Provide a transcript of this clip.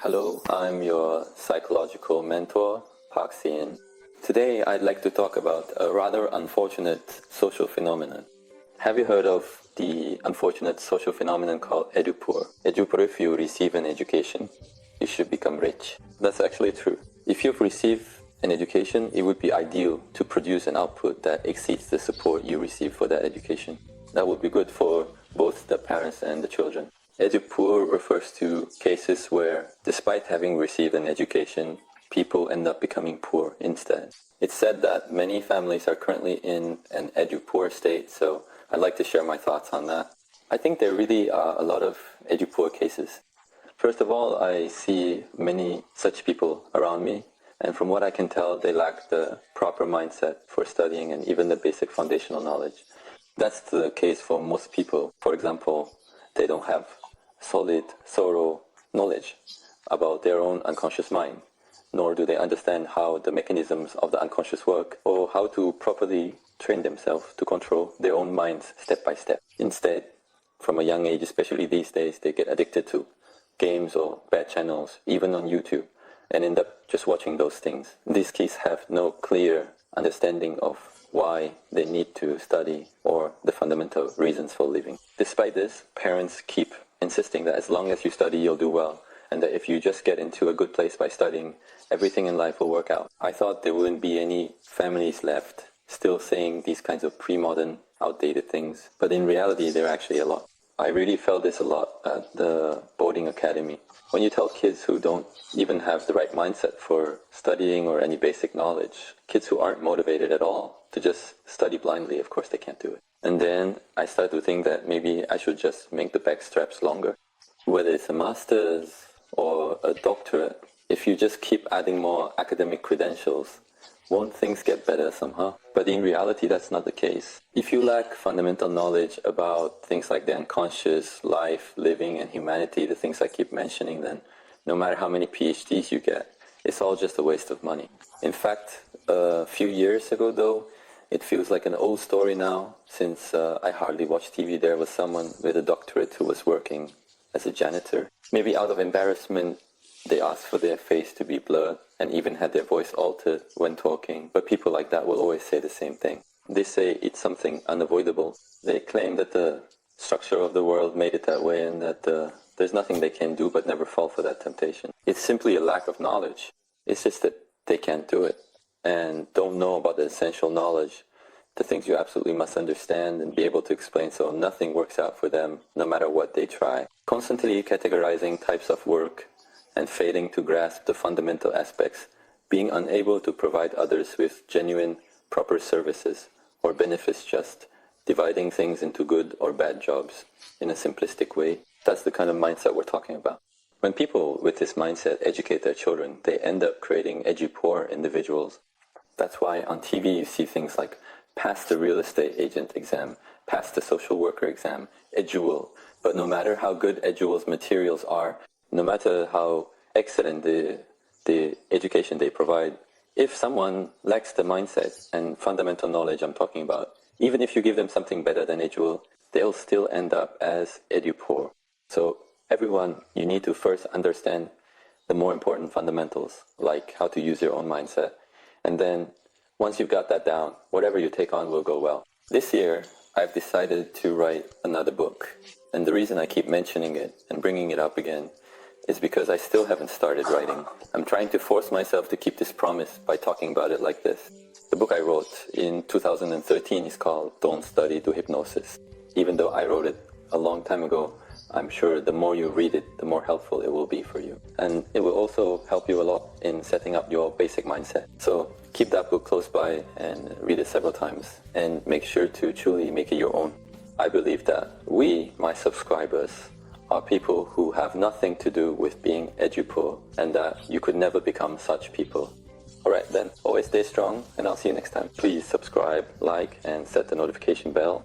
Hello, I'm your psychological mentor, Park Seni. Today I'd like to talk about a rather unfortunate social phenomenon. Have you heard of the unfortunate social phenomenon called edu-poor? Edu-poor, if you receive an education, you should become rich. That's actually true. If you've received an education, it would be ideal to produce an output that exceeds the support you receive for that education. That would be good for both the parents and the children. Edu-poor refers to cases where, despite having received an education, people end up becoming poor instead. It's said that many families are currently in an edu-poor state, so I'd like to share my thoughts on that. I think there really are a lot of edu-poor cases. First of all, I see many such people around me, and from what I can tell, they lack the proper mindset for studying and even the basic foundational knowledge. That's the case for most people. For example, they don't have solid, thorough knowledge about their own unconscious mind, nor do they understand how the mechanisms of the unconscious work or how to properly train themselves to control their own minds step by step. Instead, from a young age, especially these days, they get addicted to games or bad channels, even on YouTube, and end up just watching those things. These kids have no clear understanding of why they need to study or the fundamental reasons for living. Despite this, parents keep insisting that as long as you study, you'll do well, and that if you just get into a good place by studying, everything in life will work out. I thought there wouldn't be any families left still saying these kinds of pre-modern, outdated things, but in reality, there are actually a lot. I really felt this a lot at the boarding academy. When you tell kids who don't even have the right mindset for studying or any basic knowledge, kids who aren't motivated at all to just study blindly, of course they can't do it. And then I started to think that maybe I should just make the back straps longer. Whether it's a master's or a doctorate, if you just keep adding more academic credentials, won't things get better somehow? But in reality, that's not the case. If you lack fundamental knowledge about things like the unconscious, life, living, and humanity, the things I keep mentioning, then no matter how many PhDs you get, it's all just a waste of money. In fact, a few years ago, though, it feels like an old story now, since I hardly watch TV. There was someone with a doctorate who was working as a janitor. Maybe out of embarrassment, they asked for their face to be blurred and even had their voice altered when talking. But people like that will always say the same thing. They say it's something unavoidable. They claim that the structure of the world made it that way and that there's nothing they can do but never fall for that temptation. It's simply a lack of knowledge. It's just that they can't do it and don't know about the essential knowledge, the things you absolutely must understand and be able to explain, so nothing works out for them no matter what they try. Constantly categorizing types of work and failing to grasp the fundamental aspects, being unable to provide others with genuine, proper services or benefits, just dividing things into good or bad jobs in a simplistic way. That's the kind of mindset we're talking about. When people with this mindset educate their children, they end up creating edu-poor individuals. That's why on TV you see things like pass the real estate agent exam, pass the social worker exam, edual. But no matter how good edual's materials are, no matter how excellent the education they provide, if someone lacks the mindset and fundamental knowledge I'm talking about, even if you give them something better than edual, they'll still end up as edu-poor. So everyone, you need to first understand the more important fundamentals, like how to use your own mindset. And then once you've got that down, whatever you take on will go well. This year, I've decided to write another book. And the reason I keep mentioning it and bringing it up again is because I still haven't started writing. I'm trying to force myself to keep this promise by talking about it like this. The book I wrote in 2013 is called Don't Study, Do Hypnosis. Even though I wrote it a long time ago, I'm sure the more you read it, the more helpful it will be for you. And it will also help you a lot in setting up your basic mindset. So keep that book close by and read it several times and make sure to truly make it your own. I believe that we, my subscribers, are people who have nothing to do with being edu-poor and that you could never become such people. Alright then, always stay strong and I'll see you next time. Please subscribe, like and set the notification bell.